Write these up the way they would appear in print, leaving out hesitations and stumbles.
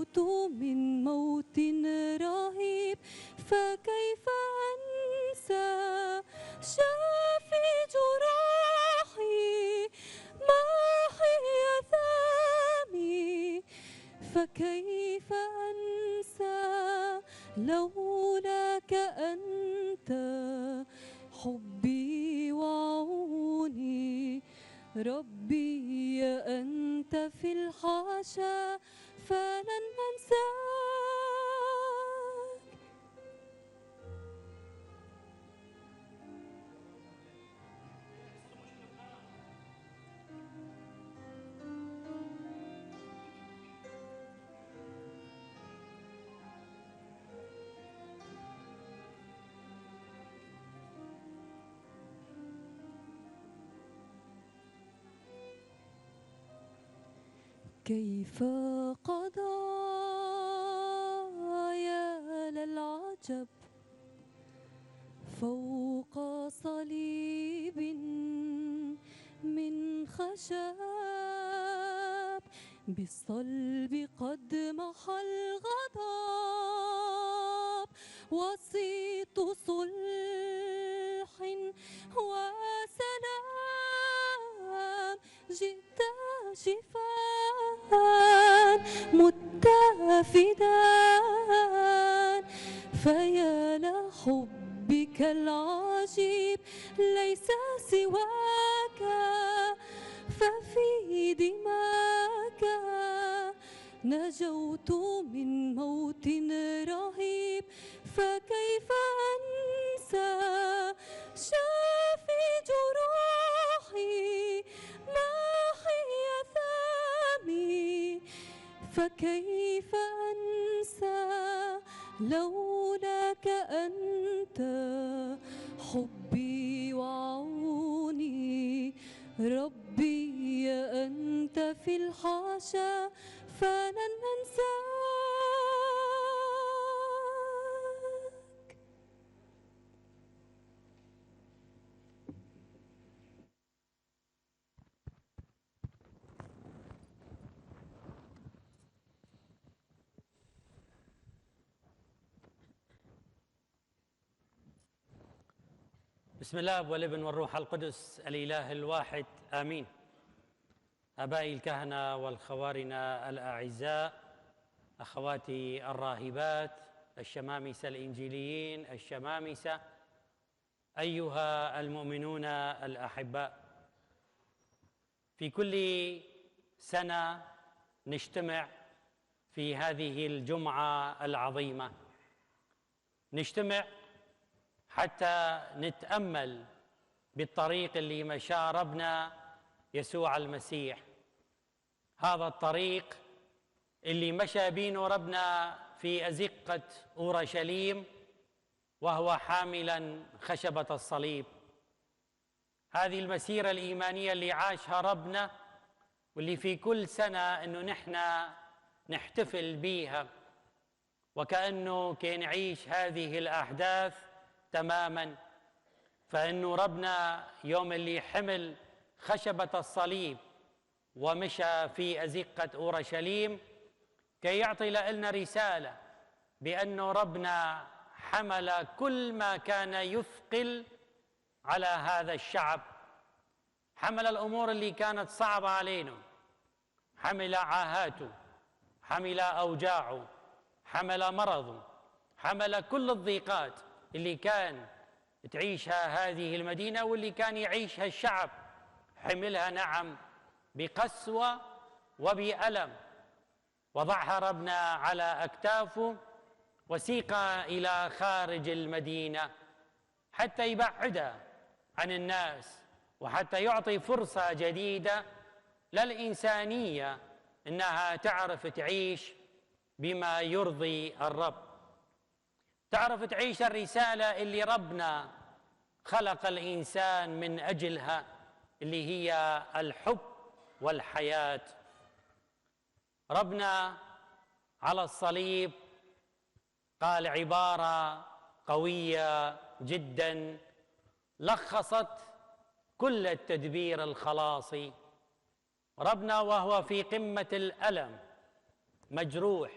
نجوت من موت رهيب، فكيف أنسى شافي جراحي محي ثامي، فكيف أنسى لولاك أنت حبي وعوني. ربي أنت في الحاشا فلن أنساك. كيف قضى يا للعجب فوق صليب من خشب، بالصلب قد محى الغضب، وسيط صلح وسلام، جئت شفاء متفدا، فيا لحبك العجيب ليس سواك، ففي دماك نجوت من موت رهيب، فكيف أنسى شافي جروحي محي ثامي، فكيف أنسى لولاك أنت حبي وعوني. ربي أنت في الحاشا فلن أنساك. بسم الله والابن والروح القدس الإله الواحد آمين. آبائي الكهنة والخوارنا الأعزاء، أخواتي الراهبات، الشمامسة الإنجيليين، الشمامسة، أيها المؤمنون الأحباء، في كل سنة نجتمع في هذه الجمعة العظيمة، نجتمع حتى نتأمل بالطريق اللي مشى ربنا يسوع المسيح، هذا الطريق اللي مشى بينه ربنا في أزقة أورشليم وهو حاملا خشبة الصليب. هذه المسيرة الإيمانية اللي عاشها ربنا واللي في كل سنة إنه نحن نحتفل بيها، وكأنه كان يعيش هذه الأحداث تماما. فإنه ربنا يوم اللي حمل خشبة الصليب ومشى في أزقة أورشليم كي يعطي لنا رسالة بأنه ربنا حمل كل ما كان يثقل على هذا الشعب، حمل الأمور اللي كانت صعبة علينا، حمل عاهاته، حمل أوجاعه، حمل مرضه، حمل كل الضيقات اللي كان تعيشها هذه المدينة واللي كان يعيشها الشعب، حملها نعم بقسوة وبألم، وضعها ربنا على أكتافه وسيق إلى خارج المدينة حتى يبعدها عن الناس، وحتى يعطي فرصة جديدة للإنسانية إنها تعرف تعيش بما يرضي الرب، تعرف تعيش الرسالة اللي ربنا خلق الإنسان من أجلها، اللي هي الحب والحياة. ربنا على الصليب قال عبارة قوية جدا لخصت كل التدبير الخلاصي. ربنا وهو في قمة الألم، مجروح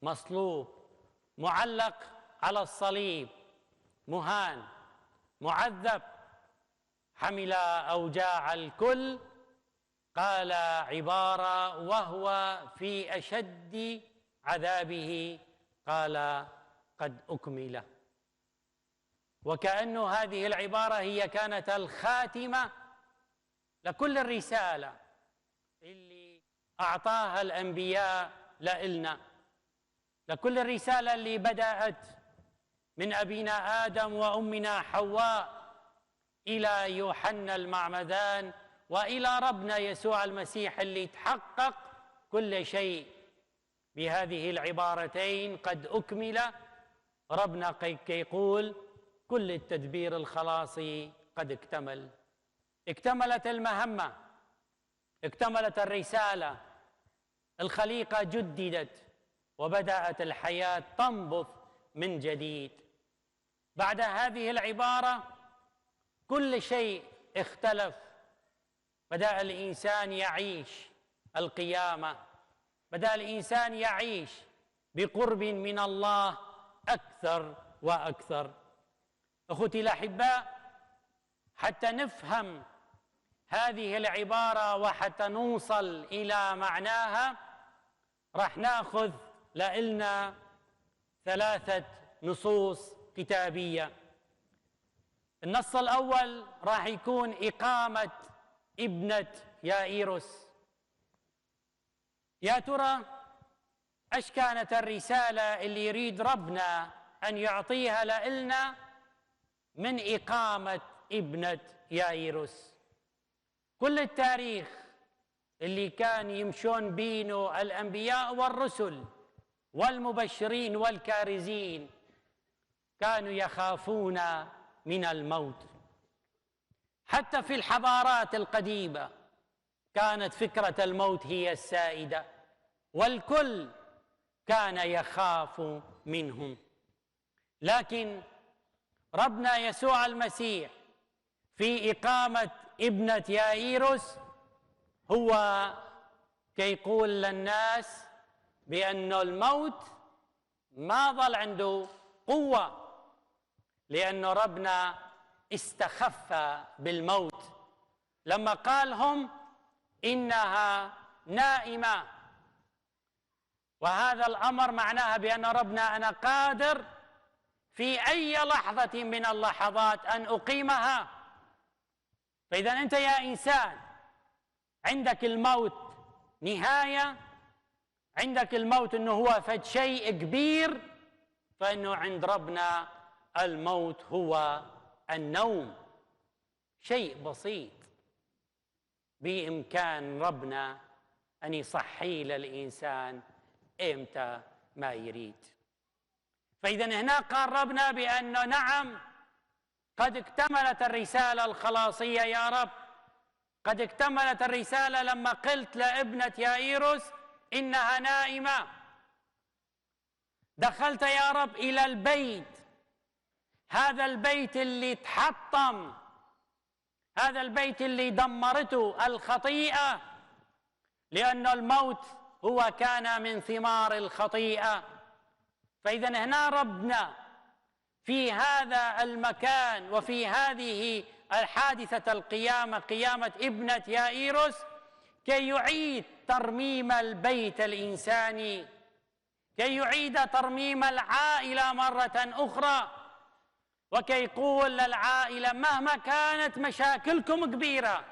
مصلوب، معلق على الصليب، مهان، معذب، حمل أوجاع الكل، قال عبارة وهو في أشد عذابه، قال قد أكمل. وكأن هذه العبارة هي كانت الخاتمة لكل الرسالة اللي أعطاها الأنبياء لإلنا، لكل الرسالة اللي بدأت من أبينا آدم وأمنا حواء إلى يوحنا المعمدان وإلى ربنا يسوع المسيح، اللي تحقق كل شيء بهذه العبارتين قد أكمل. ربنا يقول كل التدبير الخلاصي قد اكتمل. اكتملت المهمة، اكتملت الرسالة، الخليقة جددت وبدأت الحياة تنبض من جديد. بعد هذه العبارة كل شيء اختلف، بدأ الإنسان يعيش القيامة، بدأ الإنسان يعيش بقرب من الله أكثر وأكثر. أخوتي الأحباء، حتى نفهم هذه العبارة وحتى نوصل إلى معناها راح ناخذ لنا 3 نصوص كتابية. النص الأول راح يكون إقامة ابنة يائيروس. يا ترى ايش كانت الرسالة اللي يريد ربنا أن يعطيها لنا من إقامة ابنة يائيروس؟ كل التاريخ اللي كان يمشون بينه الأنبياء والرسل والمبشرين والكارزين كانوا يخافون من الموت. حتى في الحضارات القديمة كانت فكرة الموت هي السائدة، والكل كان يخاف منهم. لكن ربنا يسوع المسيح في إقامة ابنة يائيروس هو كيقول للناس بأن الموت ما ظل عنده قوة، لأن ربنا استخف بالموت لما قالهم إنها نائمة. وهذا الأمر معناها بأن ربنا أنا قادر في أي لحظة من اللحظات أن أقيمها. فإذا أنت يا إنسان عندك الموت نهاية، عندك الموت أنه هو فد شيء كبير، فإنه عند ربنا الموت هو النوم، شيء بسيط بإمكان ربنا أن يصحي للإنسان إمتى ما يريد. فإذا هنا قال ربنا بأنه نعم قد اكتملت الرسالة الخلاصية يا رب، قد اكتملت الرسالة لما قلت لابنة يائيروس إنها نائمة. دخلت يا رب إلى البيت، هذا البيت اللي تحطم، هذا البيت اللي دمرته الخطيئة، لأن الموت هو كان من ثمار الخطيئة. فإذا هنا ربنا في هذا المكان وفي هذه الحادثة القيامة، قيامة ابنة يائيروس، كي يعيد ترميم البيت الإنساني، كي يعيد ترميم العائلة مرة أخرى، وكي يقول للعائلة مهما كانت مشاكلكم كبيرة،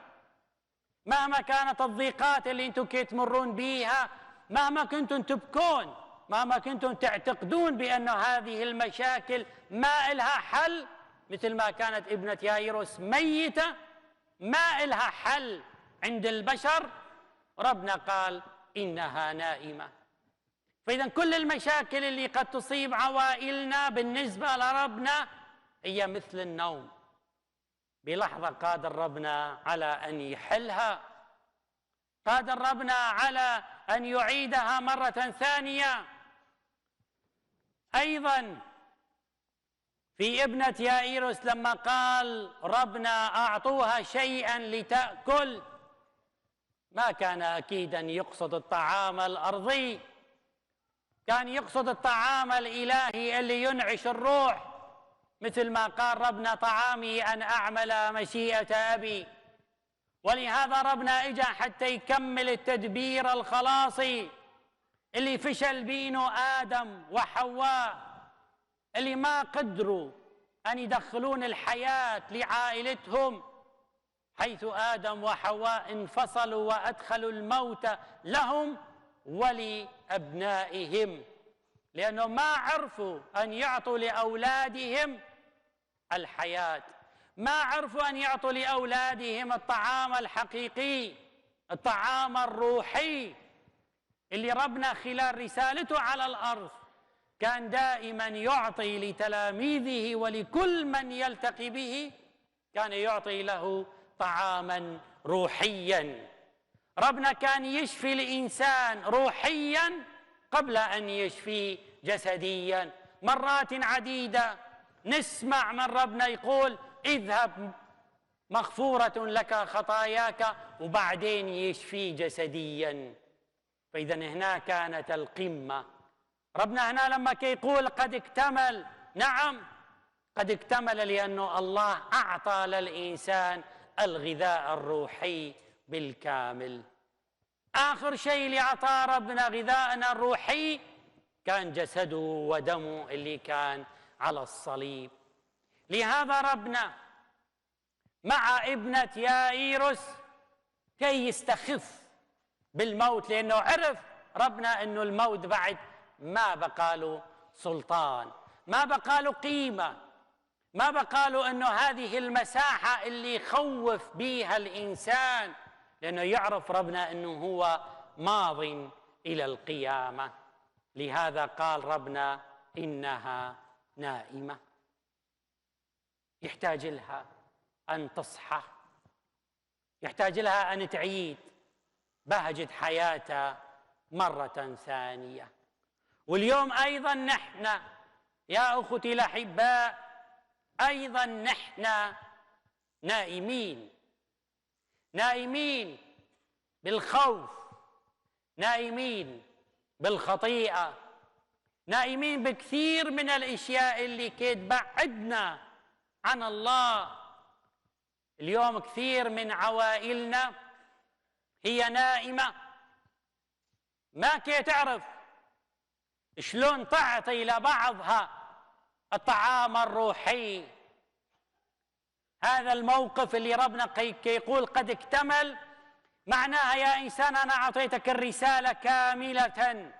مهما كانت الضيقات اللي انتم كي تمرون بيها، مهما كنتم تبكون، مهما كنتم تعتقدون بأن هذه المشاكل ما إلها حل، مثل ما كانت ابنة يائيروس ميتة ما إلها حل عند البشر، ربنا قال إنها نائمة. فإذا كل المشاكل اللي قد تصيب عوائلنا بالنسبة لربنا هي مثل النوم، بلحظة قادر ربنا على أن يحلها، قادر ربنا على أن يعيدها مرة ثانية. أيضا في ابنة يائيروس لما قال ربنا أعطوها شيئا لتأكل، ما كان أكيدا يقصد الطعام الأرضي، كان يقصد الطعام الإلهي اللي ينعش الروح، مثل ما قال ربنا طعامي أن أعمل مشيئة أبي. ولهذا ربنا إجا حتى يكمل التدبير الخلاصي اللي فشل بينه آدم وحواء، اللي ما قدروا أن يدخلون الحياة لعائلتهم، حيث آدم وحواء انفصلوا وأدخلوا الموت لهم ولأبنائهم، لأنهم ما عرفوا أن يعطوا لأولادهم الحياة، ما عرفوا أن يعطوا لأولادهم الطعام الحقيقي، الطعام الروحي اللي ربنا خلال رسالته على الأرض كان دائما يعطي لتلاميذه ولكل من يلتقي به، كان يعطي له طعاما روحيا. ربنا كان يشفي الإنسان روحيا قبل أن يشفي جسديا. مرات عديدة نسمع من ربنا يقول اذهب مغفورة لك خطاياك، وبعدين يشفي جسديا. فإذا هنا كانت القمة. ربنا هنا لما يقول قد اكتمل، نعم قد اكتمل، لأنه الله أعطى للإنسان الغذاء الروحي بالكامل. آخر شيء اللي أعطاه ربنا غذاءنا الروحي كان جسده ودمه اللي كان على الصليب. لهذا ربنا مع ابنة يائيروس كي يستخف بالموت، لأنه عرف ربنا أنه الموت بعد ما بقى له سلطان، ما بقى له قيمة، ما بقى له أنه هذه المساحة اللي يخوف بيها الإنسان، لأنه يعرف ربنا أنه هو ماض إلى القيامة. لهذا قال ربنا إنها نائمة، يحتاج لها أن تصحى، يحتاج لها أن تعيد بهجة حياتها مرة ثانية. واليوم أيضا نحن يا أخوتي الأحباء أيضا نحن نائمين، نائمين بالخوف، نائمين بالخطيئة، نائمين بكثير من الأشياء اللي كي تبعدنا عن الله. اليوم كثير من عوائلنا هي نائمة، ما كي تعرف شلون تعطي لبعضها الطعام الروحي. هذا الموقف اللي ربنا يقول قد اكتمل، معناها يا إنسان أنا أعطيتك الرسالة كاملة،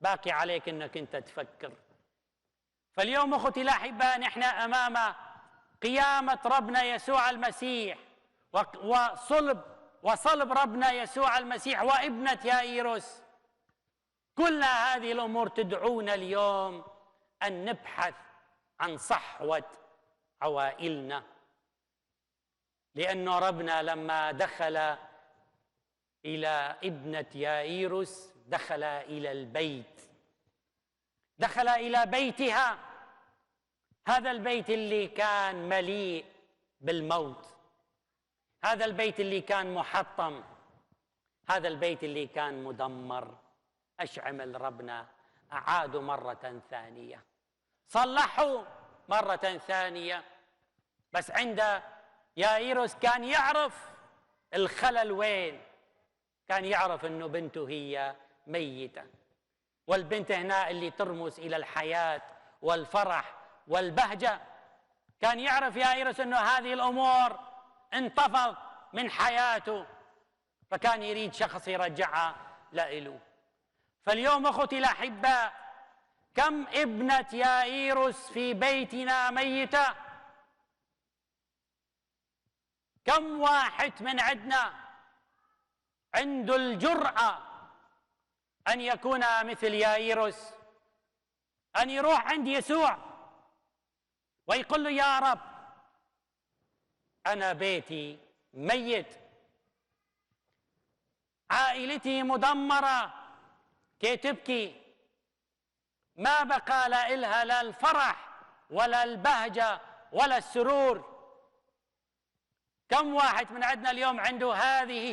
باقي عليك أنك أنت تفكر. فاليوم أخوتي الأحباء نحن أمام قيامة ربنا يسوع المسيح وصلب ربنا يسوع المسيح وابنة يائيروس. كل هذه الأمور تدعونا اليوم أن نبحث عن صحوة عوائلنا، لأنه ربنا لما دخل إلى ابنة يائيروس دخل إلى البيت، دخل إلى بيتها، هذا البيت اللي كان مليء بالموت، هذا البيت اللي كان محطم، هذا البيت اللي كان مدمر. ايش عمل ربنا؟ أعادوا مرة ثانية، صلحوا مرة ثانية. بس عند يائيروس كان يعرف الخلل وين، كان يعرف انه بنته هي ميتة، والبنت هنا اللي ترمز الى الحياة والفرح والبهجة. كان يعرف يائيروس انه هذه الامور انطفت من حياته، فكان يريد شخص يرجعها لإله. فاليوم اخوتي الاحباء كم ابنة يائيروس في بيتنا ميتة، كم واحد من عندنا عنده الجرأة أن يكون مثل يائيروس، أن يروح عند يسوع ويقول له يا رب أنا بيتي ميت، عائلتي مدمرة، كي تبكي، ما بقى لها لا الفرح ولا البهجة ولا السرور. كم واحد من عندنا اليوم عنده هذه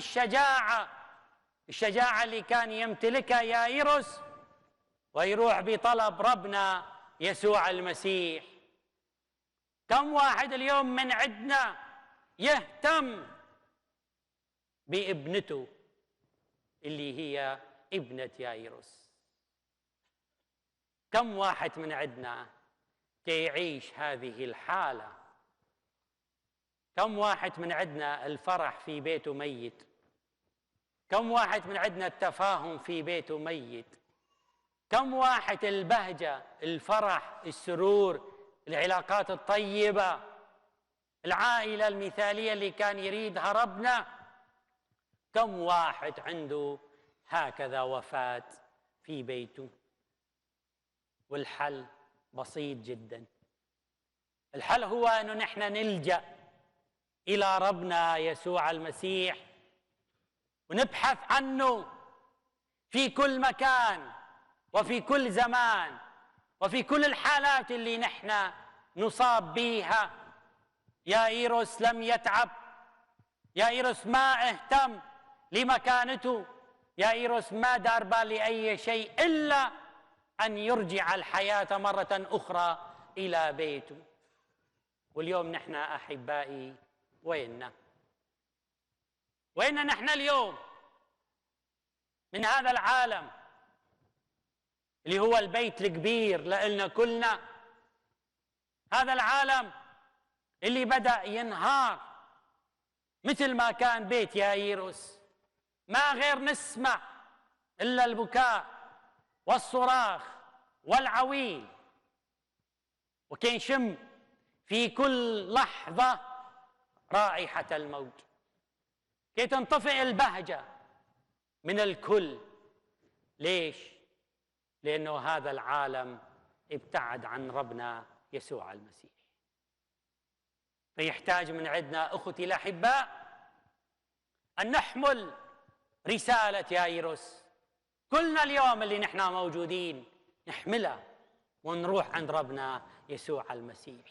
الشجاعة اللي كان يمتلكها يائيروس، ويروح بطلب ربنا يسوع المسيح. كم واحد اليوم من عندنا يهتم بابنته اللي هي ابنة يايروس؟ كم واحد من عندنا يعيش هذه الحالة؟ كم واحد من عندنا الفرح في بيته ميت؟ كم واحد من عندنا التفاهم في بيته ميت؟ كم واحد البهجة، الفرح، السرور، العلاقات الطيبة، العائلة المثالية اللي كان يريدها ربنا، كم واحد عنده هكذا وفاة في بيته؟ والحل بسيط جدا. الحل هو أنه نحن نلجأ إلى ربنا يسوع المسيح ونبحث عنه في كل مكان وفي كل زمان وفي كل الحالات اللي نحن نصاب بيها. يايروس لم يتعب، يايروس ما اهتم لمكانته، يايروس ما دار بال لأي شيء إلا أن يرجع الحياة مرة أخرى إلى بيته. واليوم نحن أحبائي ويننا؟ وين نحن اليوم من هذا العالم اللي هو البيت الكبير لإلنا كلنا؟ هذا العالم اللي بدأ ينهار مثل ما كان بيت يايروس، ما غير نسمع إلا البكاء والصراخ والعويل، وكنشم في كل لحظة رائحة الموت، كي تنطفئ البهجة من الكل. ليش؟ لأنه هذا العالم ابتعد عن ربنا يسوع المسيح. فيحتاج من عندنا أخوتي الأحباء أن نحمل رسالة يايروس. كلنا اليوم اللي نحن موجودين نحملها ونروح عند ربنا يسوع المسيح،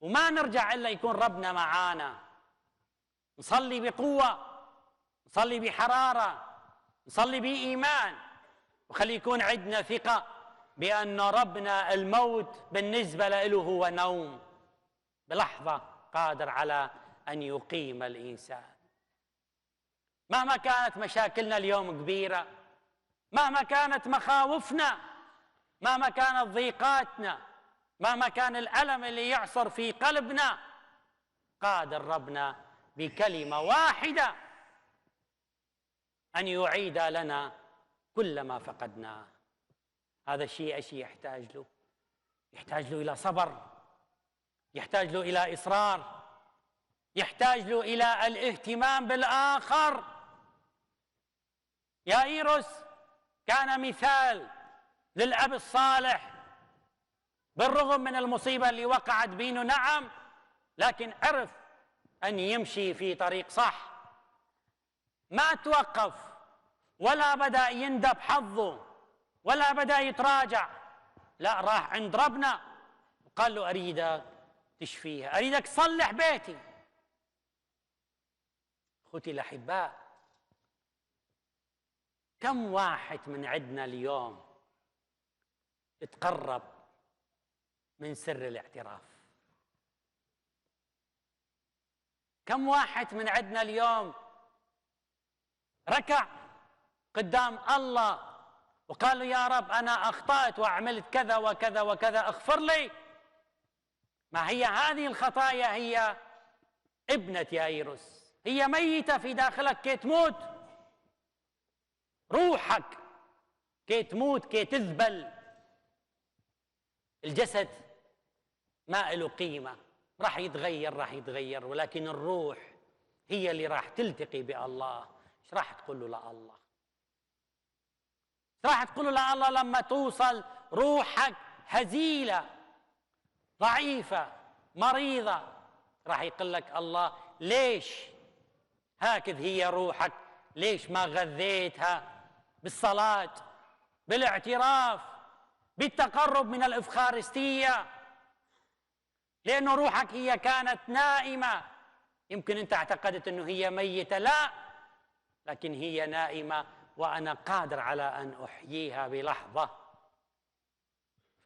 وما نرجع إلا يكون ربنا معانا. نصلي بقوة، نصلي بحرارة، نصلي بإيمان، وخلي يكون عندنا ثقة بأن ربنا الموت بالنسبة له هو نوم، بلحظة قادر على أن يقيم الإنسان. مهما كانت مشاكلنا اليوم كبيرة، مهما كانت مخاوفنا، مهما كانت ضيقاتنا، مهما كان الألم اللي يعصر في قلبنا، قادر ربنا بكلمة واحدة أن يعيد لنا كل ما فقدناه. هذا الشيء أشي يحتاج له، يحتاج له إلى صبر، يحتاج له إلى إصرار، يحتاج له إلى الاهتمام بالآخر. يايروس كان مثال للأب الصالح، بالرغم من المصيبة اللي وقعت بينه، نعم، لكن عرف أن يمشي في طريق صح، ما توقف ولا بدأ يندب حظه ولا بدأ يتراجع، لا، راح عند ربنا وقال له أريدك تشفيها، أريدك تصلح بيتي. أخوتي الأحباء، كم واحد من عندنا اليوم اتقرب من سر الاعتراف؟ كم واحد من عندنا اليوم ركع قدام الله وقال له يا رب أنا أخطأت وعملت كذا وكذا وكذا، اغفر لي؟ ما هي هذه الخطايا هي ابنة يايروس، هي ميتة في داخلك كي تموت، روحك كي تموت، كي تذبل. الجسد ما له قيمة، راح يتغير، ولكن الروح هي اللي راح تلتقي بالله. ايش راح تقول له لله؟ راح تقول له لله لما توصل روحك هزيلة ضعيفة مريضة؟ راح يقول لك الله ليش هكذا هي روحك؟ ليش ما غذيتها بالصلاة، بالاعتراف، بالتقرب من الإفخارستية؟ لأنه روحك هي كانت نائمة. يمكن أنت اعتقدت أنه هي ميتة، لا، لكن هي نائمة وأنا قادر على أن أحييها بلحظة.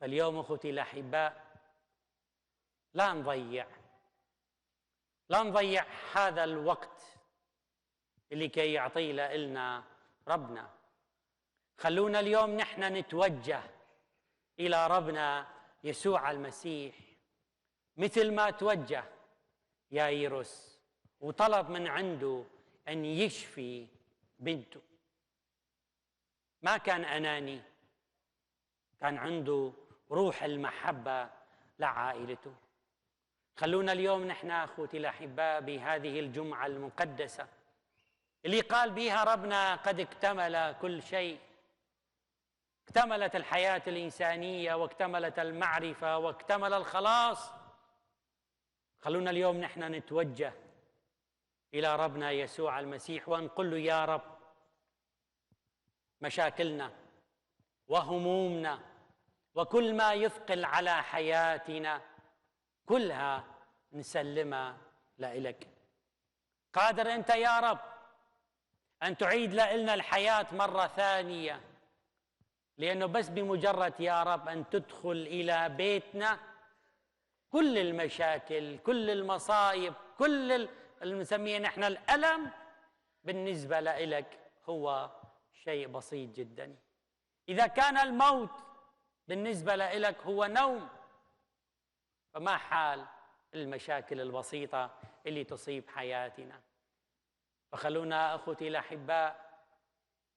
فاليوم أخوتي الأحباء لا نضيع هذا الوقت اللي كي يعطيه لنا ربنا. خلونا اليوم نحن نتوجه إلى ربنا يسوع المسيح مثل ما توجه يايروس وطلب من عنده أن يشفي بنته. ما كان أناني، كان عنده روح المحبة لعائلته. خلونا اليوم نحن أخوتي الأحباء بهذه الجمعة المقدسة اللي قال بها ربنا قد اكتمل كل شيء، اكتملت الحياة الإنسانية واكتملت المعرفة واكتمل الخلاص. خلونا اليوم نحن نتوجه إلى ربنا يسوع المسيح ونقول له يا رب مشاكلنا وهمومنا وكل ما يثقل على حياتنا كلها نسلمها لإلك. قادر أنت يا رب أن تعيد لنا الحياة مرة ثانية، لأنه بس بمجرد يا رب أن تدخل إلى بيتنا كل المشاكل كل المصائب كل اللي نسميه نحن الألم بالنسبة لإلك هو شيء بسيط جدا. إذا كان الموت بالنسبة لإلك هو نوم، فما حال المشاكل البسيطة اللي تصيب حياتنا؟ فخلونا أخوتي الأحباء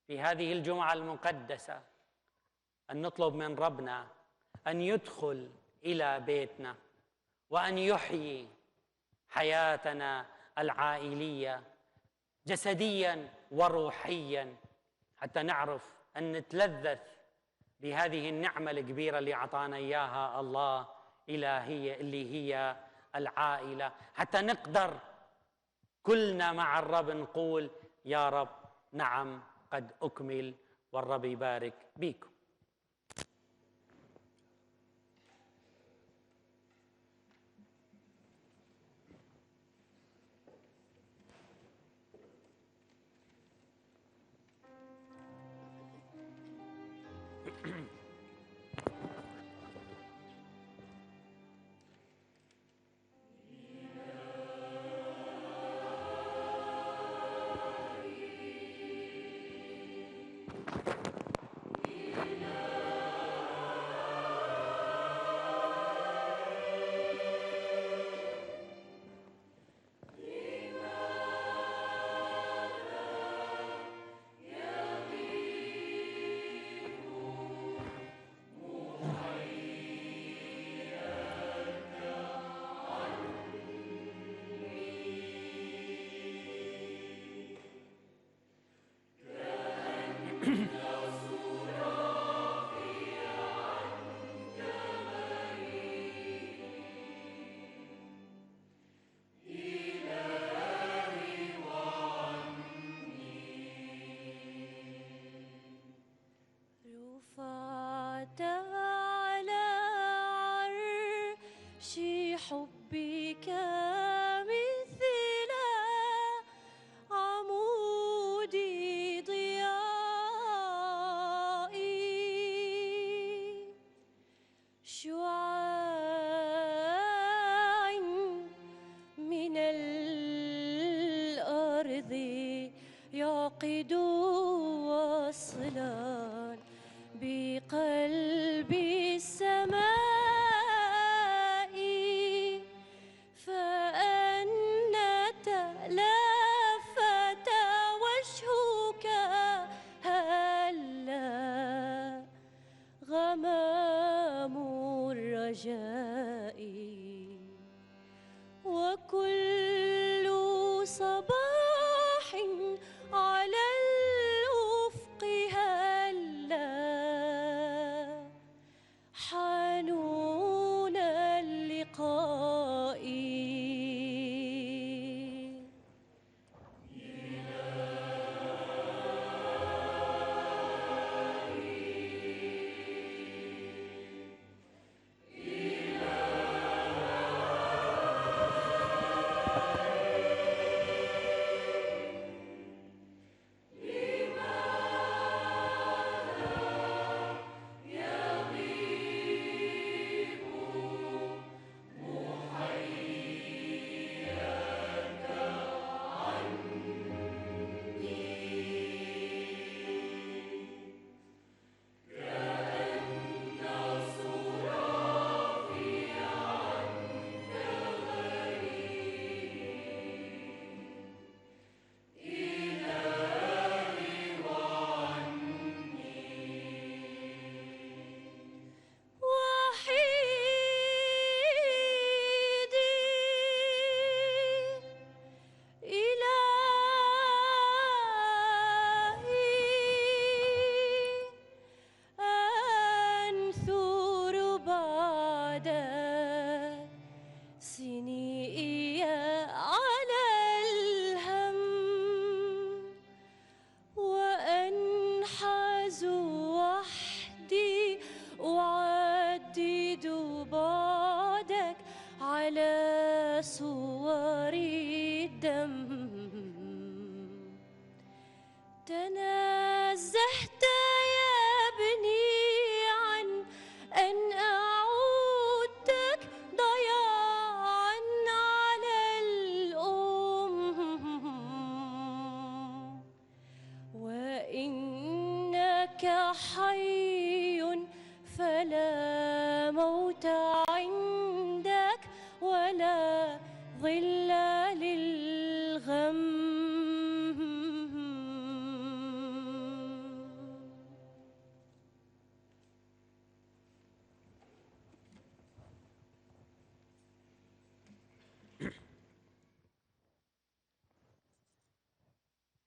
في هذه الجمعة المقدسة أن نطلب من ربنا أن يدخل إلى بيتنا وأن يحيي حياتنا العائلية جسديا وروحيا، حتى نعرف أن نتلذذ بهذه النعمة الكبيرة اللي أعطانا إياها الله إلهية اللي هي العائلة، حتى نقدر كلنا مع الرب نقول يا رب نعم قد أكمل، والرب يبارك بيكم. حبك مثل عمود ضيائي شعاع من الأرض يعقد وصلا بقلب السماء رجائي وكل صباح على الأفق هلا حنون اللقاء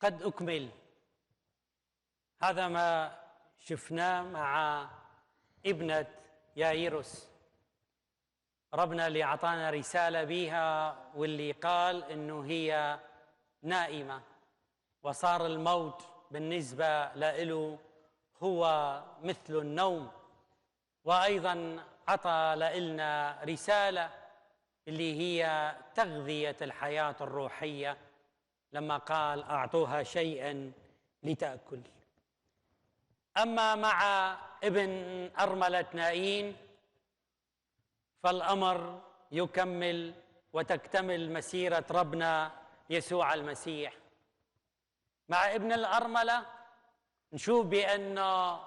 قد أكمل. هذا ما شفناه مع ابنة يايروس، ربنا اللي أعطانا رسالة بيها واللي قال إنه هي نائمة، وصار الموت بالنسبة له هو مثل النوم. وأيضا عطى لنا رسالة اللي هي تغذية الحياة الروحية لما قال أعطوها شيئا لتأكل. أما مع ابن أرملة نائين فالأمر يكمل وتكتمل مسيرة ربنا يسوع المسيح. مع ابن الأرملة نشوف بأن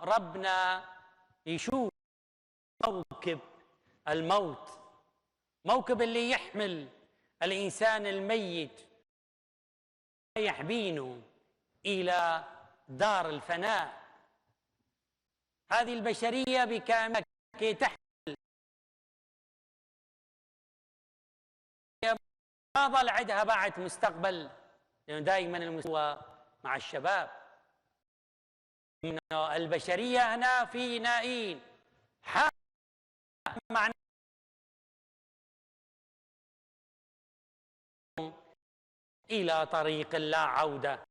ربنا يشوف موكب الموت، موكب اللي يحمل الإنسان الميت يحبينه إلى دار الفناء. هذه البشرية بكاملها كي تحمل ما ظل عندها بعد مستقبل، لأنه دائما المستوى مع الشباب. البشرية هنا في نائين معنى إلى طريق لا عودة.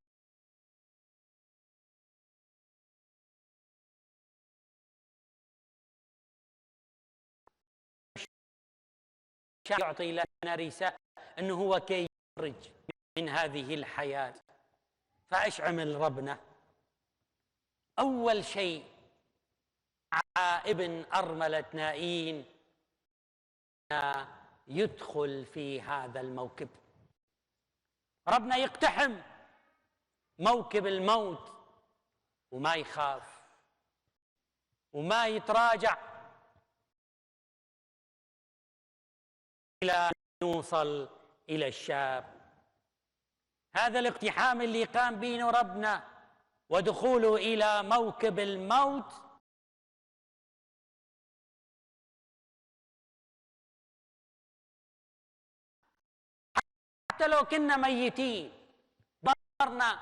يعطي لنا رسالة أنه هو كي يخرج من هذه الحياة. فإيش عمل ربنا؟ أول شيء مع ابن أرملة نائين يدخل في هذا الموكب. ربنا يقتحم موكب الموت وما يخاف وما يتراجع إلى أن نوصل إلى الشاب. هذا الاقتحام اللي قام به ربنا ودخوله إلى موكب الموت حتى لو كنا ميتين ضرنا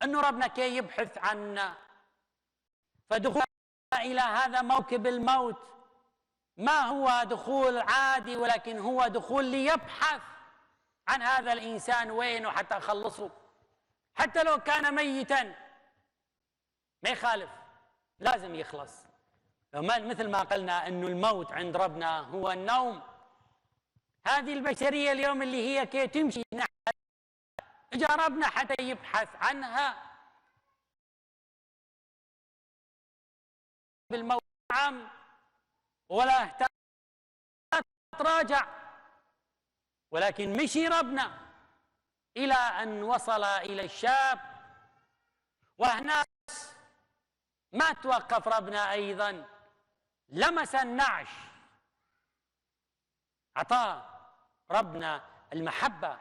أنه ربنا كي يبحث عنا. فدخولنا إلى هذا موكب الموت ما هو دخول عادي، ولكن هو دخول ليبحث عن هذا الإنسان وينه حتى أخلصه. حتى لو كان ميتا ما يخالف، لازم يخلص. مثل ما قلنا أنه الموت عند ربنا هو النوم. هذه البشرية اليوم اللي هي كي تمشي نحو إجا ربنا حتى يبحث عنها بالموت عام ولا احتاج تراجع، ولكن مشي ربنا إلى أن وصل إلى الشاب. وهنا ما توقف ربنا، أيضا لمس النعش، أعطاه ربنا المحبة،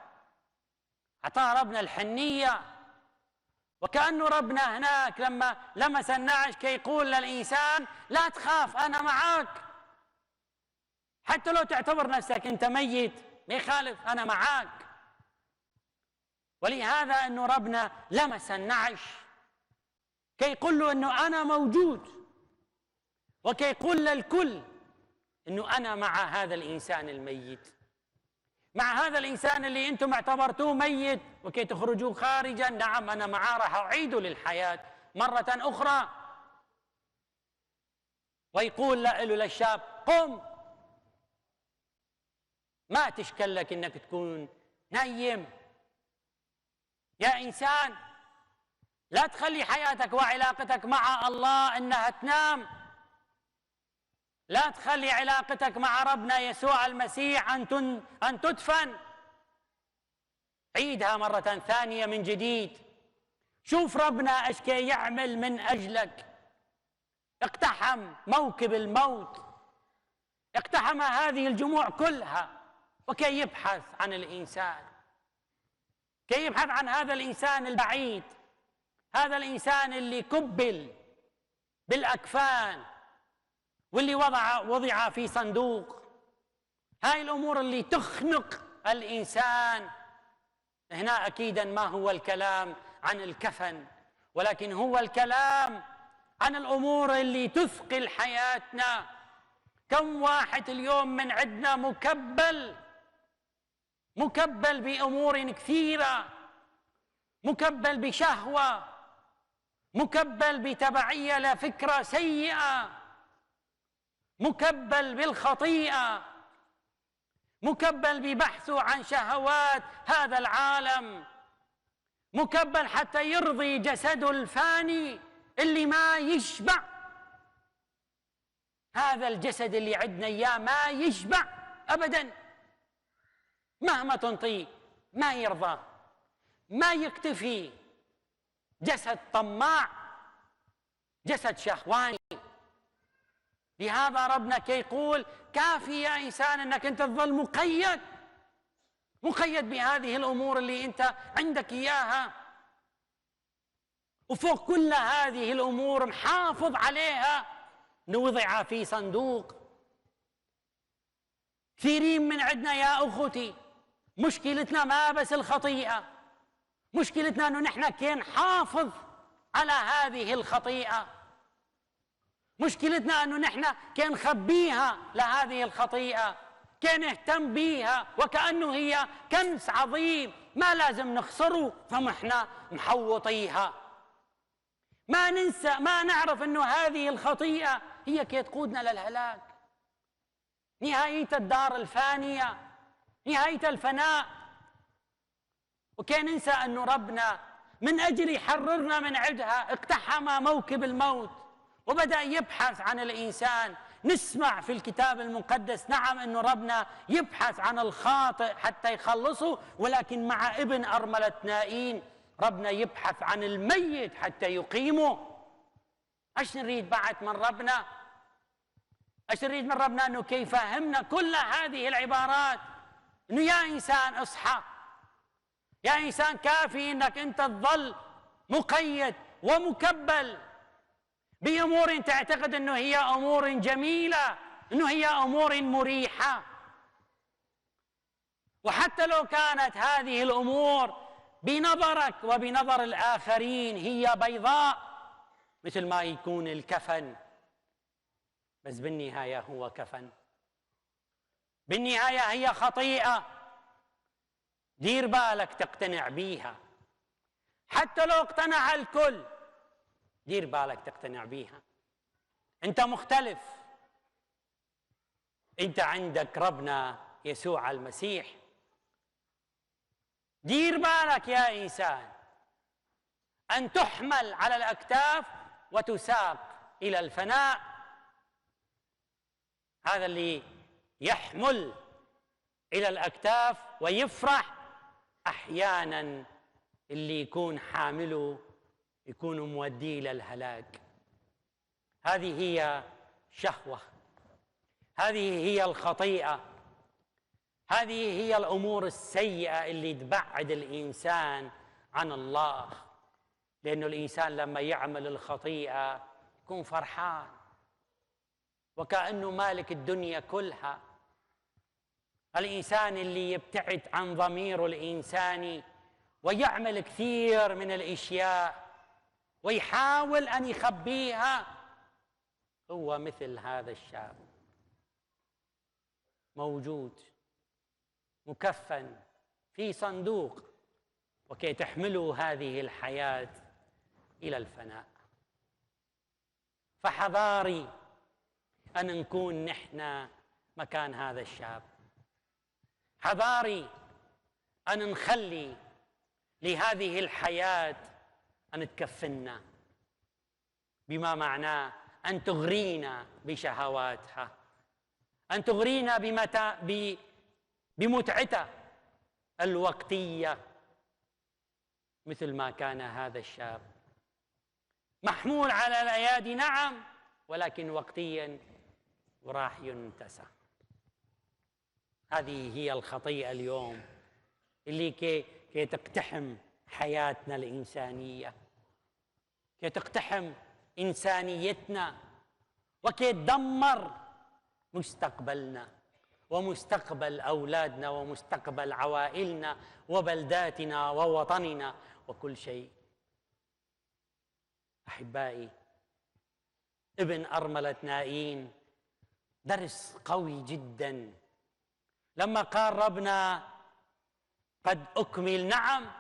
أعطاه ربنا الحنية. وكأنه ربنا هناك لما لمس النعش كي يقول للإنسان لا تخاف أنا معك، حتى لو تعتبر نفسك أنت ميت ما يخالف أنا معك. ولهذا أنه ربنا لمس النعش كي يقول له أنه أنا موجود، وكي يقول للكل أنه أنا مع هذا الإنسان الميت، مع هذا الإنسان اللي أنتم اعتبرتوه ميت وكي تخرجوه خارجا. نعم أنا معاه، راح أعيده للحياة مرة أخرى. ويقول له للشاب قم، ما تشكل لك أنك تكون نايم يا إنسان. لا تخلي حياتك وعلاقتك مع الله أنها تنام. لا تخلي علاقتك مع ربنا يسوع المسيح أن تدفن. عيدها مرة ثانية من جديد. شوف ربنا ايش كي يعمل من أجلك. اقتحم موكب الموت، اقتحم هذه الجموع كلها وكي يبحث عن الإنسان، كي يبحث عن هذا الإنسان البعيد، هذا الإنسان اللي كبل بالأكفان واللي وضع في صندوق. هاي الأمور اللي تخنق الإنسان. هنا أكيدا ما هو الكلام عن الكفن، ولكن هو الكلام عن الأمور اللي تثقل حياتنا. كم واحد اليوم من عندنا مكبل بأمور كثيرة، مكبل بشهوة، مكبل بتبعية لفكرة سيئة، مكبل بالخطيئة، مكبل ببحثه عن شهوات هذا العالم، مكبل حتى يرضي جسده الفاني اللي ما يشبع. هذا الجسد اللي عندنا إياه ما يشبع أبداً، مهما تنطيه ما يرضى، ما يكتفي. جسد طماع، جسد شهواني. لهذا ربنا كي يقول كافي يا إنسان أنك أنت تظل مقيد بهذه الأمور اللي أنت عندك إياها، وفوق كل هذه الأمور محافظ عليها، نوضع في صندوق. كثيرين من عندنا يا أخوتي مشكلتنا ما بس الخطيئة، مشكلتنا أنه نحن كي نحافظ على هذه الخطيئة، مشكلتنا أنه نحن كي نخبيها لهذه الخطيئة، كي نهتم بيها وكأنه هي كنز عظيم ما لازم نخسره، فمحنا محوطيها. ما ننسى، ما نعرف أنه هذه الخطيئة هي كي تقودنا للهلاك، نهاية الدار الفانية، نهاية الفناء. وكي ننسى أنه ربنا من أجل يحررنا من عدها اقتحم موكب الموت وبدأ يبحث عن الإنسان. نسمع في الكتاب المقدس نعم أنه ربنا يبحث عن الخاطئ حتى يخلصه، ولكن مع ابن أرملة نائين ربنا يبحث عن الميت حتى يقيمه. ايش نريد بعد من ربنا؟ ايش نريد من ربنا؟ انه كي يفهمنا كل هذه العبارات، انه يا انسان اصحى، يا انسان كافي انك انت تظل مقيد ومكبل بامور تعتقد انه هي امور جميله، انه هي امور مريحه. وحتى لو كانت هذه الامور بنظرك وبنظر الآخرين هي بيضاء مثل ما يكون الكفن، بس بالنهاية هو كفن، بالنهاية هي خطيئة. دير بالك تقتنع بيها، حتى لو اقتنع الكل دير بالك تقتنع بيها. أنت مختلف، أنت عندك ربنا يسوع المسيح. دير بالك يا إنسان أن تحمل على الأكتاف وتساق إلى الفناء. هذا اللي يحمل إلى الأكتاف ويفرح، أحيانا اللي يكون حامله يكون موديه إلى الهلاك. هذه هي شهوة، هذه هي الخطيئة، هذه هي الأمور السيئة اللي تبعد الإنسان عن الله. لأنه الإنسان لما يعمل الخطيئة يكون فرحان وكأنه مالك الدنيا كلها. الإنسان اللي يبتعد عن ضميره الإنساني ويعمل كثير من الأشياء ويحاول أن يخبيها هو مثل هذا الشاب، موجود مكفن في صندوق وكي تحملوا هذه الحياة إلى الفناء. فحذاري أن نكون نحن مكان هذا الشاب، حذاري أن نخلي لهذه الحياة أن تكفننا، بما معناه أن تغرينا بشهواتها، أن تغرينا بمتعته الوقتية، مثل ما كان هذا الشاب محمول على الأيادي نعم، ولكن وقتيا وراح ينتسى. هذه هي الخطيئة اليوم اللي كي تقتحم حياتنا الإنسانية، كي تقتحم إنسانيتنا وكي تدمر مستقبلنا ومستقبل أولادنا ومستقبل عوائلنا وبلداتنا ووطننا وكل شيء. أحبائي، ابن أرملة نائين درس قوي جدا لما قال ربنا قد أكمل. نعم،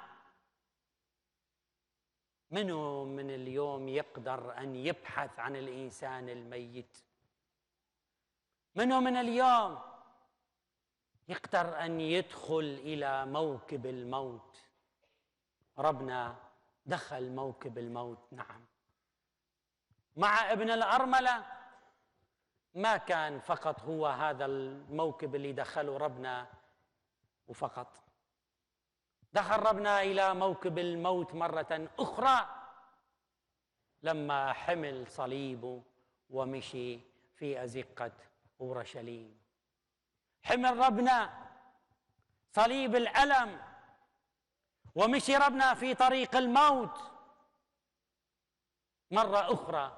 منو من اليوم يقدر أن يبحث عن الإنسان الميت؟ منو من اليوم يقدر أن يدخل إلى موكب الموت؟ ربنا دخل موكب الموت. نعم، مع ابن الأرملة ما كان فقط هو هذا الموكب اللي دخله ربنا وفقط، دخل ربنا إلى موكب الموت مرة أخرى لما حمل صليبه ومشي في أزقة أورشليم. حمل ربنا صليب الألم ومشي ربنا في طريق الموت مرة أخرى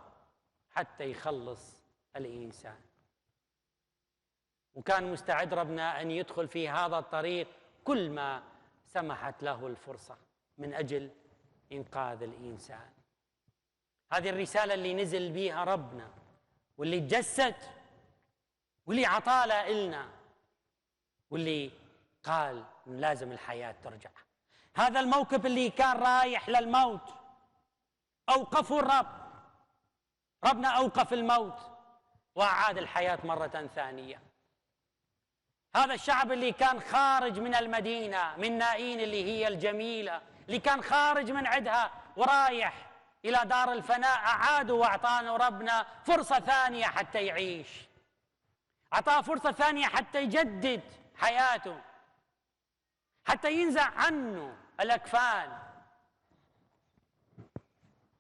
حتى يخلص الإنسان، وكان مستعد ربنا أن يدخل في هذا الطريق كل ما سمحت له الفرصة من أجل إنقاذ الإنسان. هذه الرسالة اللي نزل بيها ربنا واللي تجسد واللي عطاله إلنا واللي قال لازم الحياة ترجع. هذا الموكب اللي كان رايح للموت أوقفه الرب، ربنا أوقف الموت وأعاد الحياة مرة ثانية. هذا الشعب اللي كان خارج من المدينة من نائين اللي هي الجميلة، اللي كان خارج من عدها ورايح إلى دار الفناء، أعادوا وأعطانا ربنا فرصة ثانية حتى يعيش، أعطاه فرصة ثانية حتى يجدد حياته، حتى ينزع عنه الأكفان،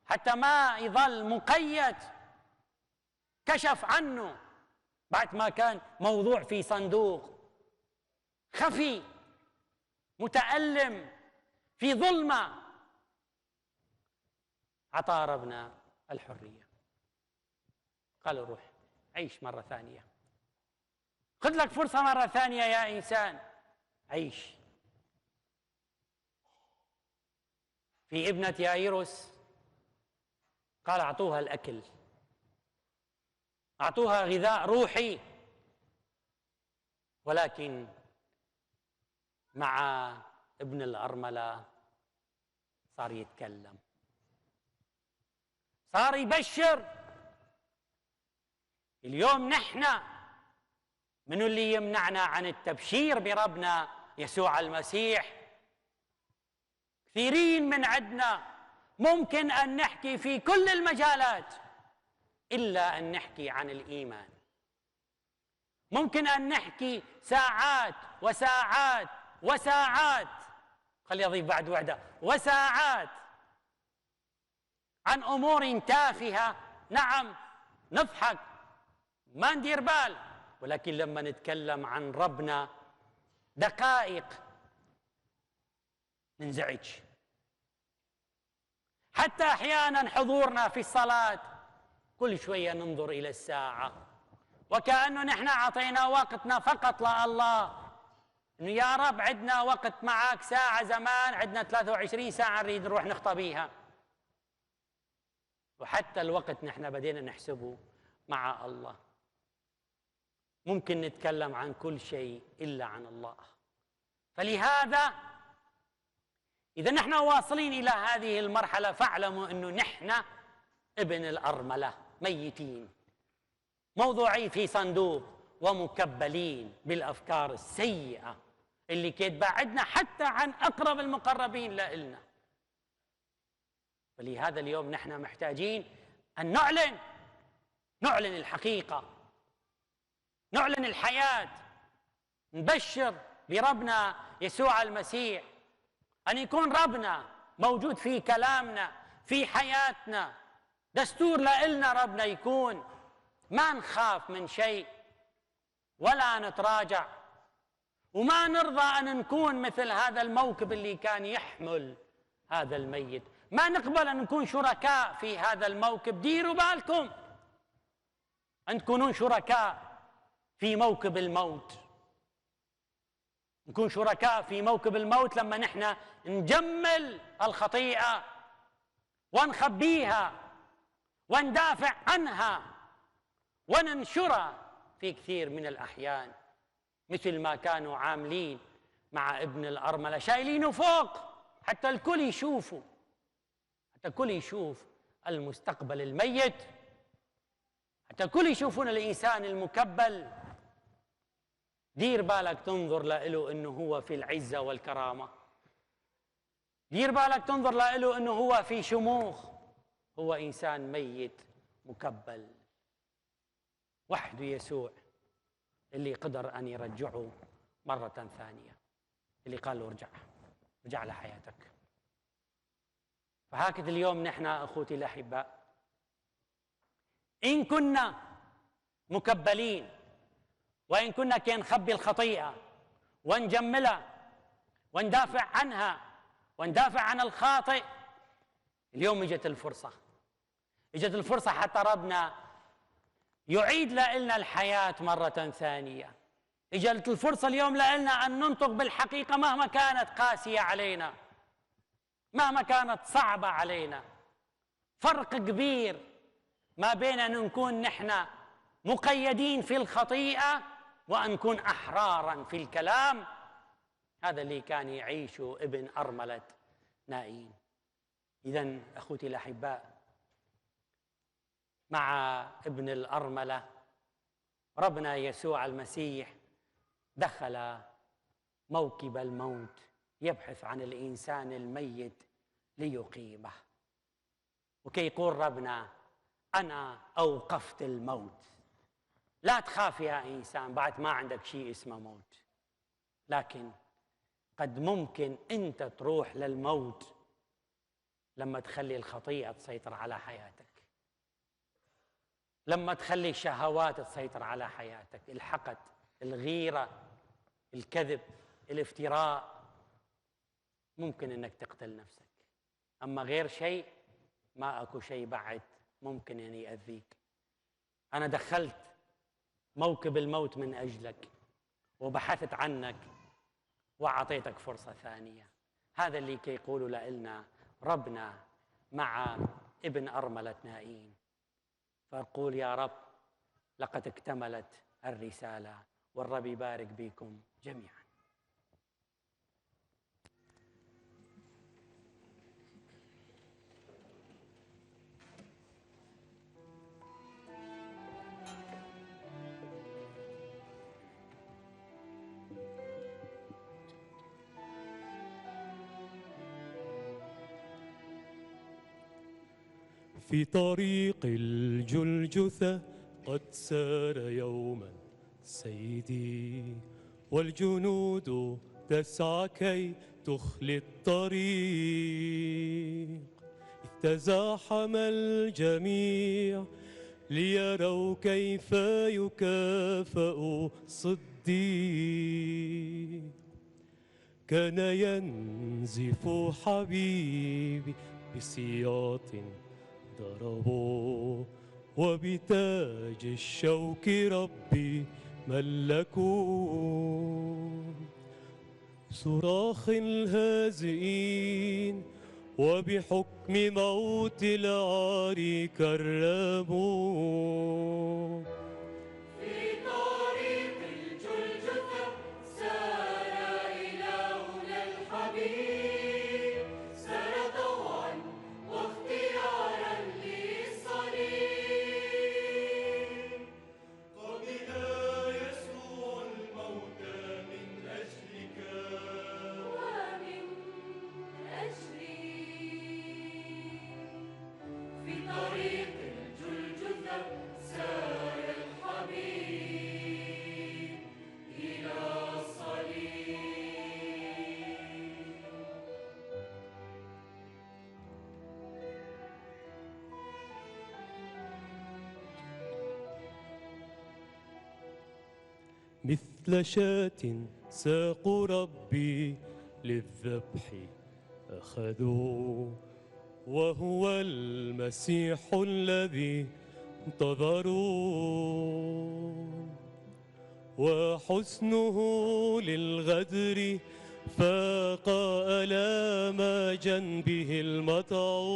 حتى ما يظل مقيد. كشف عنه بعد ما كان موضوع في صندوق خفي متألم في ظلمة، عطى ربنا الحرية، قال روح عيش مرة ثانية، خذ لك فرصة مرة ثانية يا إنسان، عيش. في ابنة يايروس قال أعطوها الأكل، أعطوها غذاء روحي، ولكن مع ابن الأرملة صار يتكلم، صار يبشر. اليوم نحن من اللي يمنعنا عن التبشير بربنا يسوع المسيح؟ كثيرين من عندنا ممكن أن نحكي في كل المجالات إلا أن نحكي عن الإيمان. ممكن أن نحكي ساعات وساعات وساعات، خلي أضيف بعد وحدة، وساعات عن أمور تافهة. نعم، نضحك ما ندير بال، ولكن لما نتكلم عن ربنا دقائق ننزعج. حتى أحيانا حضورنا في الصلاة كل شوية ننظر إلى الساعة وكأنه نحن عطينا وقتنا فقط لله، إنه يا رب عندنا وقت معك ساعة، زمان عندنا 23 ساعة نريد نروح نخطبيها، وحتى الوقت نحن بدينا نحسبه مع الله. ممكن نتكلم عن كل شيء إلا عن الله. فلهذا إذا نحن واصلين إلى هذه المرحلة فاعلموا أنه نحن ابن الأرملة، ميتين موضوعين في صندوق ومكبلين بالأفكار السيئة اللي تبعدنا حتى عن أقرب المقربين لنا. فلهذا اليوم نحن محتاجين أن نعلن الحقيقة، نعلن الحياة، نبشر بربنا يسوع المسيح، أن يكون ربنا موجود في كلامنا في حياتنا، دستور لإلنا ربنا يكون، ما نخاف من شيء ولا نتراجع، وما نرضى أن نكون مثل هذا الموكب اللي كان يحمل هذا الميت، ما نقبل أن نكون شركاء في هذا الموكب. ديروا بالكم أن تكونون شركاء في موكب الموت، نكون شركاء في موكب الموت لما نحن نجمل الخطيئة ونخبيها وندافع عنها وننشرها في كثير من الأحيان، مثل ما كانوا عاملين مع ابن الأرملة، شايلينه فوق حتى الكل يشوفوا، حتى الكل يشوف المستقبل الميت، حتى الكل يشوفون الإنسان المكبل. دير بالك تنظر له إنه هو في العزة والكرامة، دير بالك تنظر له إنه هو في شموخ، هو إنسان ميت مكبل. وحده يسوع اللي قدر أن يرجعه مرة ثانية، اللي قال له ارجع لحياتك. فهكذا اليوم نحن أخوتي الأحباء، إن كنا مكبلين، وإن كنا كي نخبي الخطيئة ونجملها وندافع عنها وندافع عن الخاطئ، اليوم اجت الفرصة حتى ربنا يعيد لنا الحياة مرة ثانية. اجت الفرصة اليوم لنا أن ننطق بالحقيقة مهما كانت قاسية علينا، مهما كانت صعبة علينا. فرق كبير ما بين أن نكون نحن مقيدين في الخطيئة وأن نكون أحرارا في الكلام. هذا اللي كان يعيشه ابن أرملة نائين. إذن أخوتي الأحباء، مع ابن الأرملة ربنا يسوع المسيح دخل موكب الموت يبحث عن الإنسان الميت ليقيمه. وكي يقول ربنا أنا أوقفت الموت. لا تخاف يا إنسان، بعد ما عندك شيء اسمه موت، لكن قد ممكن أنت تروح للموت لما تخلي الخطيئة تسيطر على حياتك، لما تخلي الشهوات تسيطر على حياتك، الحقد، الغيرة، الكذب، الافتراء. ممكن أنك تقتل نفسك، أما غير شيء ما أكو شيء بعد ممكن أن يأذيك. أنا دخلت موكب الموت من أجلك وبحثت عنك وأعطيتك فرصة ثانية. هذا اللي كي يقولوا لنا ربنا مع ابن أرملة نائين. فأقول يا رب لقد اكتملت الرسالة، والرب يبارك بكم جميعا. في طريق الجلجثة قد سار يوما سيدي، والجنود تسعى كي تخلي الطريق، إذ تزاحم الجميع ليروا كيف يكافأ صديق. كان ينزف حبيبي بسياط ضربوا، وبتاج الشوك ربي ملكوا. صراخ الهازئين وبحكم موت العار كرموا. في طريق الجلجثة سار إلهنا الحبيب، سار طوعا واختيارا للصليب. قبل يسوع الموت من أجلك ومن أجلي. في طريق الجلجثة سار الحبيب إلى الصليب. مثل شاة ساقوا ربي للذبح أخذوا، وهو المسيح الذي انتظروا. وحسنه للغدر فاق آلام جنبه المطعون،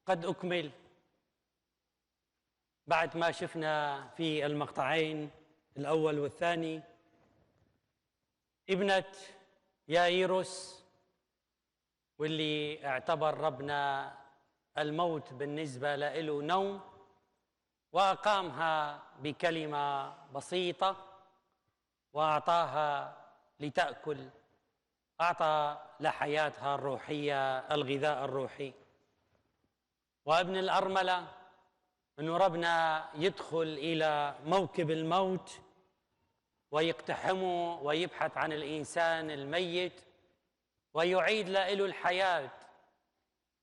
قد أكمل بعد ما شفنا في المقطعين الأول والثاني ابنة يايروس، واللي اعتبر ربنا الموت بالنسبة له نوم، وأقامها بكلمة بسيطة وأعطاها لتأكل، أعطى لحياتها الروحية الغذاء الروحي. وابن الأرملة أنه ربنا يدخل إلى موكب الموت ويقتحمه ويبحث عن الإنسان الميت ويعيد له الحياة،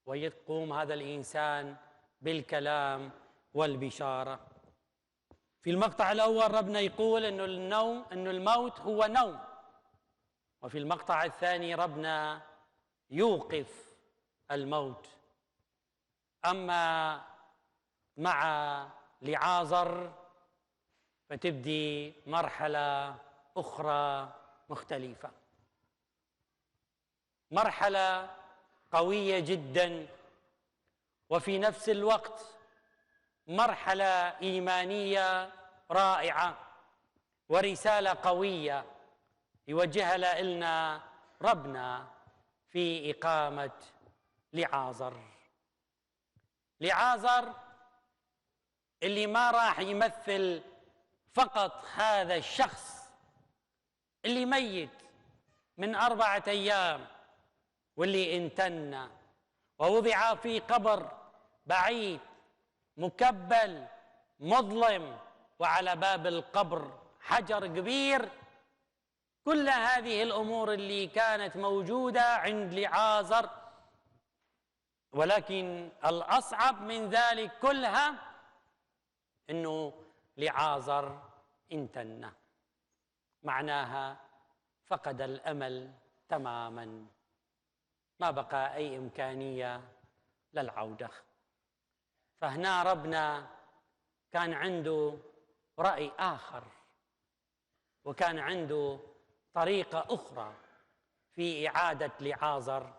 ويقوم هذا الإنسان بالكلام والبشارة. في المقطع الأول ربنا يقول أنه الموت هو نوم، وفي المقطع الثاني ربنا يوقف الموت. أما مع لعازر فتبدي مرحلة أخرى مختلفة، مرحلة قوية جدا، وفي نفس الوقت مرحلة إيمانية رائعة ورسالة قوية يوجهها لنا ربنا في إقامة لعازر. لعازر اللي ما راح يمثل فقط هذا الشخص اللي ميت من 4 أيام واللي انتن ووضع في قبر بعيد مكبل مظلم، وعلى باب القبر حجر كبير. كل هذه الأمور اللي كانت موجودة عند لعازر، ولكن الأصعب من ذلك كلها أنه لعازر انتن، معناها فقد الأمل تماما، ما بقى أي إمكانية للعودة. فهنا ربنا كان عنده رأي آخر، وكان عنده طريقة أخرى في إعادة لعازر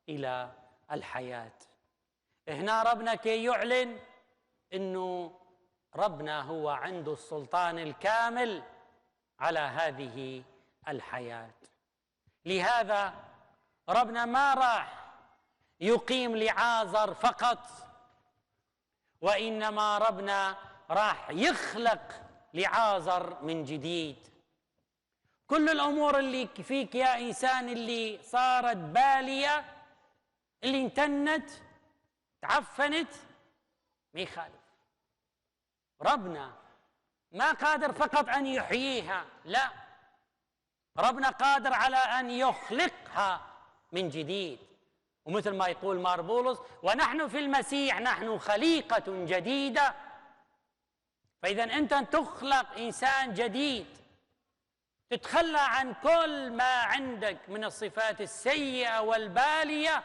إلى الحياة. هنا ربنا كي يعلن أنه ربنا هو عنده السلطان الكامل على هذه الحياة. لهذا ربنا ما راح يقيم لعازر فقط، وإنما ربنا راح يخلق لعازر من جديد. كل الأمور اللي فيك يا إنسان اللي صارت بالية، اللي انتنت تعفنت، ما يخالف، ربنا ما قادر فقط أن يحييها، لا، ربنا قادر على أن يخلقها من جديد. ومثل ما يقول مار بولس: ونحن في المسيح نحن خليقة جديدة. فإذا أنت تخلق إنسان جديد، تتخلى عن كل ما عندك من الصفات السيئة والبالية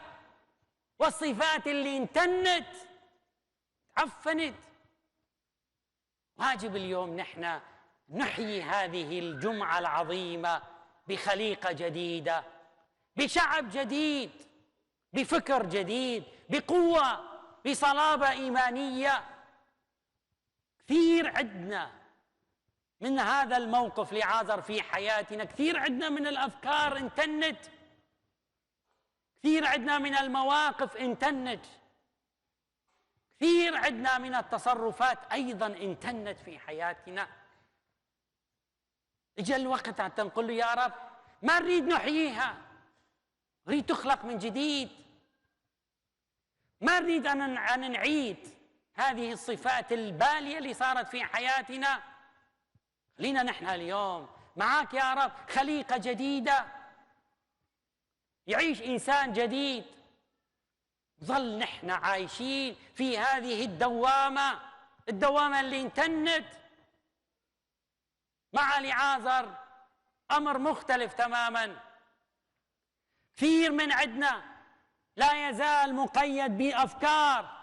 والصفات اللي انتنت تعفنت. واجب اليوم نحن نحيي هذه الجمعة العظيمة بخليقة جديدة، بشعب جديد، بفكر جديد، بقوة، بصلابة إيمانية. كثير عندنا من هذا الموقف لعازر في حياتنا، كثير عندنا من الأفكار انتنت، كثير عندنا من المواقف انتنت، كثير عندنا من التصرفات أيضا انتنت في حياتنا. اجى الوقت حتى نقول له: يا رب ما نريد نحييها، نريد تخلق من جديد، ما نريد أن نعيد هذه الصفات البالية اللي صارت في حياتنا. خلينا نحن اليوم معاك يا رب خليقة جديدة، يعيش إنسان جديد. ظل نحن عايشين في هذه الدوامة اللي انتنت. مع لعازر أمر مختلف تماما. كثير من عندنا لا يزال مقيد بأفكار